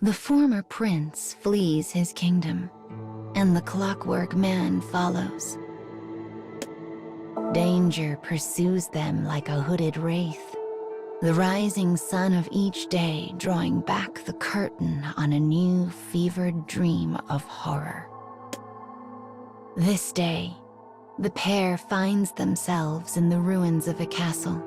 The former prince flees his kingdom, and the clockwork man follows. Danger pursues them like a hooded wraith, the rising sun of each day drawing back the curtain on a new fevered dream of horror. This day, the pair finds themselves in the ruins of a castle,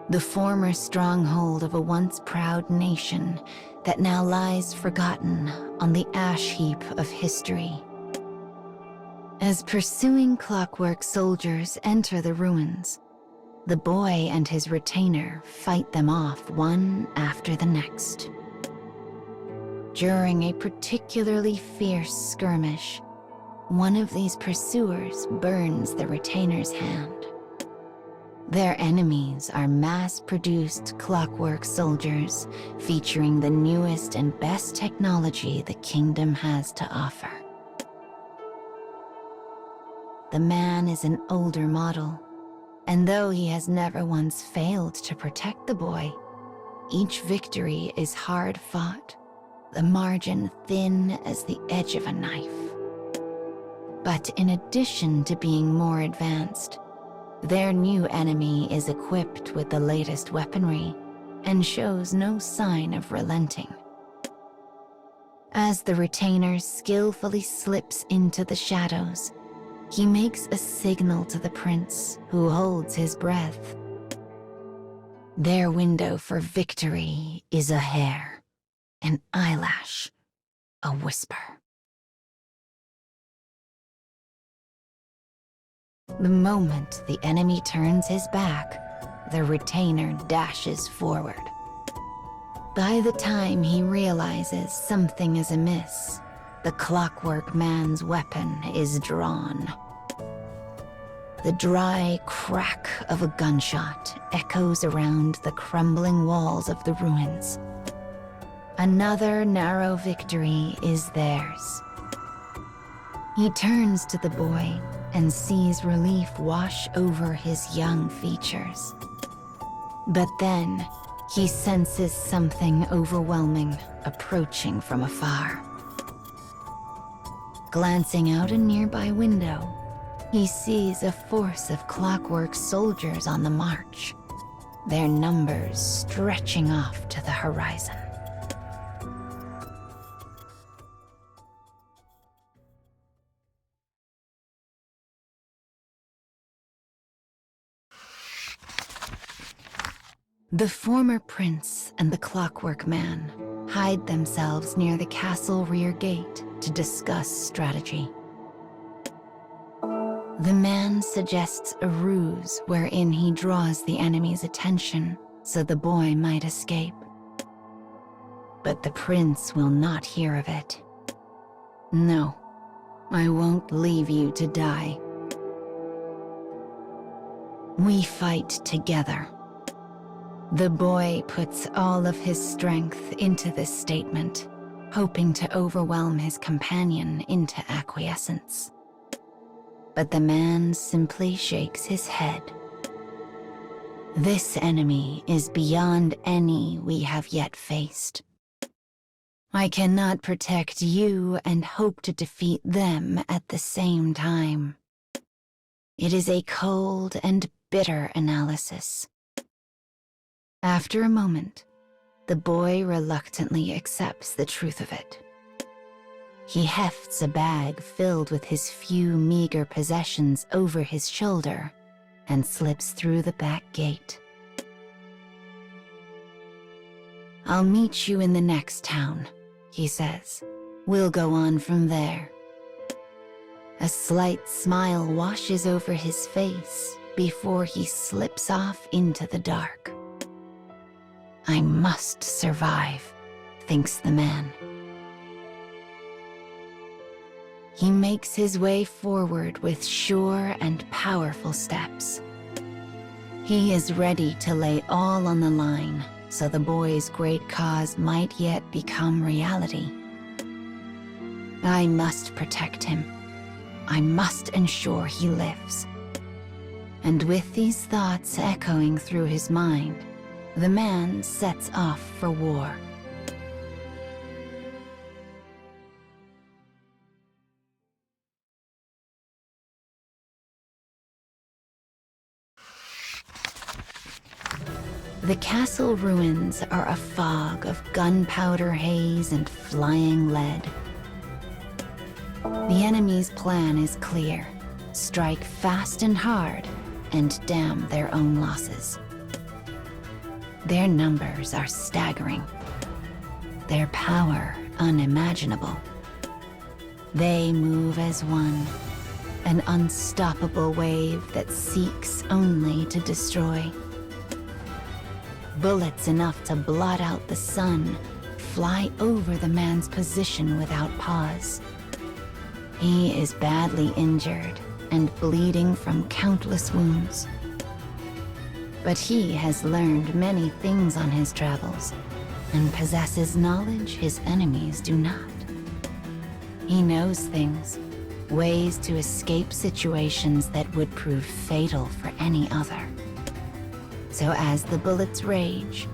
the former stronghold of a once proud nation that now lies forgotten on the ash heap of history. As pursuing clockwork soldiers enter the ruins, the boy and his retainer fight them off one after the next. During a particularly fierce skirmish, one of these pursuers burns the retainer's hand. Their enemies are mass-produced clockwork soldiers featuring the newest and best technology the kingdom has to offer. The man is an older model, and though he has never once failed to protect the boy, each victory is hard-fought, the margin thin as the edge of a knife. But in addition to being more advanced, their new enemy is equipped with the latest weaponry and shows no sign of relenting. As the retainer skillfully slips into the shadows, he makes a signal to the prince, who holds his breath. Their window for victory is a hair, an eyelash, a whisper. The moment the enemy turns his back, the retainer dashes forward. By the time he realizes something is amiss, the clockwork man's weapon is drawn. The dry crack of a gunshot echoes around the crumbling walls of the ruins. Another narrow victory is theirs. He turns to the boy and sees relief wash over his young features. But then, he senses something overwhelming approaching from afar. Glancing out a nearby window, he sees a force of clockwork soldiers on the march, their numbers stretching off to the horizon. The former prince and the clockwork man hide themselves near the castle rear gate to discuss strategy. The man suggests a ruse wherein he draws the enemy's attention so the boy might escape. But the prince will not hear of it. No, I won't leave you to die. We fight together. The boy puts all of his strength into this statement, hoping to overwhelm his companion into acquiescence. But the man simply shakes his head. This enemy is beyond any we have yet faced. I cannot protect you and hope to defeat them at the same time. It is a cold and bitter analysis. After a moment, the boy reluctantly accepts the truth of it. He hefts a bag filled with his few meager possessions over his shoulder and slips through the back gate. I'll meet you in the next town, he says. We'll go on from there. A slight smile washes over his face before he slips off into the dark. I must survive, thinks the man. He makes his way forward with sure and powerful steps. He is ready to lay all on the line so the boy's great cause might yet become reality. I must protect him. I must ensure he lives. And with these thoughts echoing through his mind, the man sets off for war. The castle ruins are a fog of gunpowder haze and flying lead. The enemy's plan is clear: strike fast and hard and dam their own losses. Their numbers are staggering, their power unimaginable. They move as one, an unstoppable wave that seeks only to destroy. Bullets enough to blot out the sun fly over the man's position without pause. He is badly injured and bleeding from countless wounds. But he has learned many things on his travels and possesses knowledge his enemies do not. He knows things, ways to escape situations that would prove fatal for any other. So as the bullets rage,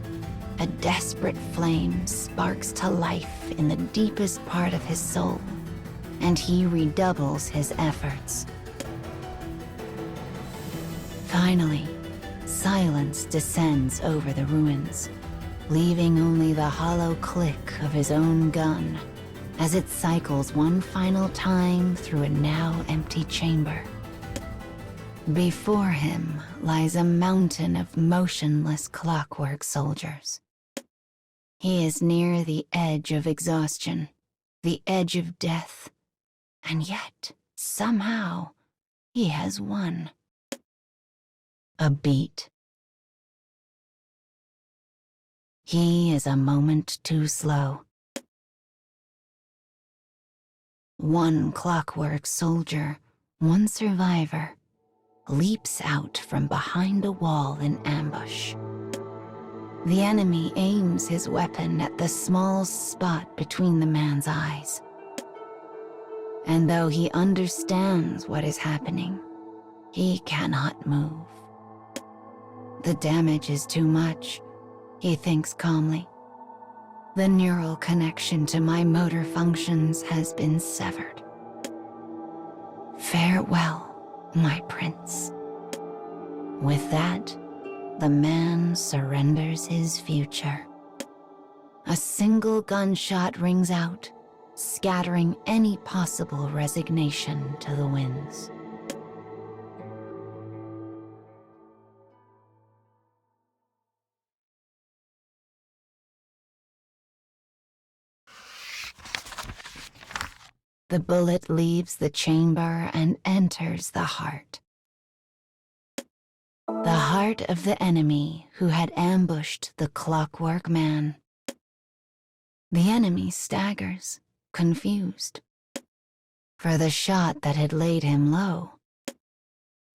a desperate flame sparks to life in the deepest part of his soul, and he redoubles his efforts. Finally, silence descends over the ruins, leaving only the hollow click of his own gun as it cycles one final time through a now empty chamber. Before him lies a mountain of motionless clockwork soldiers. He is near the edge of exhaustion, the edge of death, and yet, somehow, he has won. A beat. He is a moment too slow. One clockwork soldier, one survivor, leaps out from behind a wall in ambush. The enemy aims his weapon at the small spot between the man's eyes. And though he understands what is happening, he cannot move. The damage is too much, he thinks calmly. The neural connection to my motor functions has been severed. Farewell, my prince. With that, the man surrenders his future. A single gunshot rings out, scattering any possible resignation to the winds. The bullet leaves the chamber and enters the heart. The heart of the enemy who had ambushed the clockwork man. The enemy staggers, confused. For the shot that had laid him low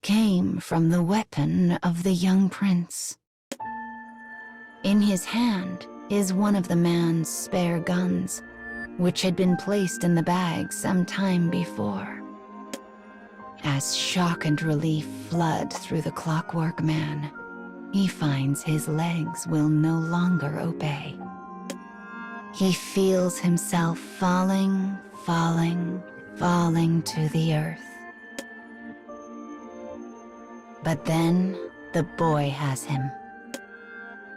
came from the weapon of the young prince. In his hand is one of the man's spare guns, which had been placed in the bag some time before. As shock and relief flood through the clockwork man, he finds his legs will no longer obey. He feels himself falling to the earth. But then the boy has him.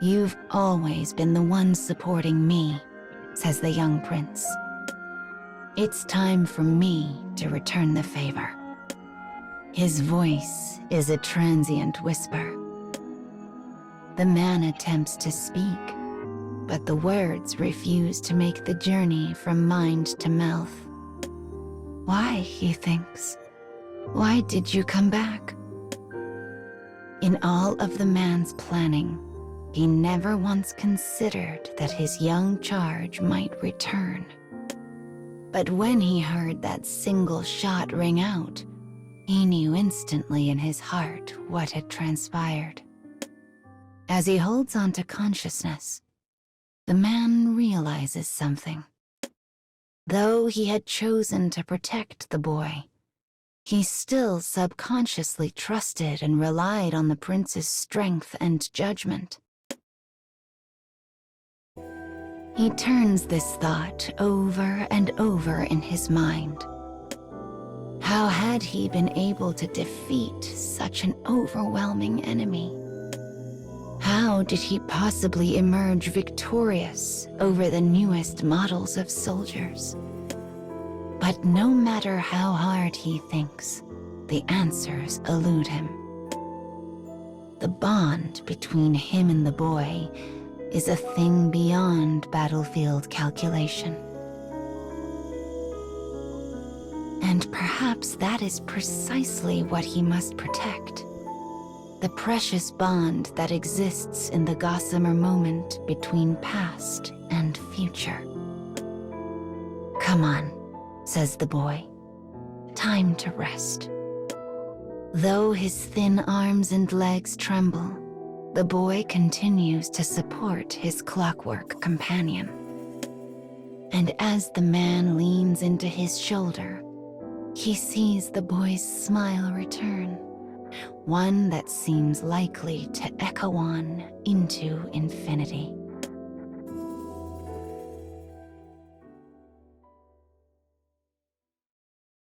"You've always been the one supporting me," says the young prince. "It's time for me to return the favor." His voice is a transient whisper. The man attempts to speak, but the words refuse to make the journey from mind to mouth. Why, he thinks, why did you come back? In all of the man's planning, he never once considered that his young charge might return. But when he heard that single shot ring out, he knew instantly in his heart what had transpired. As he holds on to consciousness, the man realizes something. Though he had chosen to protect the boy, he still subconsciously trusted and relied on the prince's strength and judgment. He turns this thought over and over in his mind. How had he been able to defeat such an overwhelming enemy? How did he possibly emerge victorious over the newest models of soldiers? But no matter how hard he thinks, the answers elude him. The bond between him and the boy is a thing beyond battlefield calculation. And perhaps that is precisely what he must protect. The precious bond that exists in the gossamer moment between past and future. "Come on," says the boy. "Time to rest." Though his thin arms and legs tremble, the boy continues to support his clockwork companion. And as the man leans into his shoulder, he sees the boy's smile return, one that seems likely to echo on into infinity.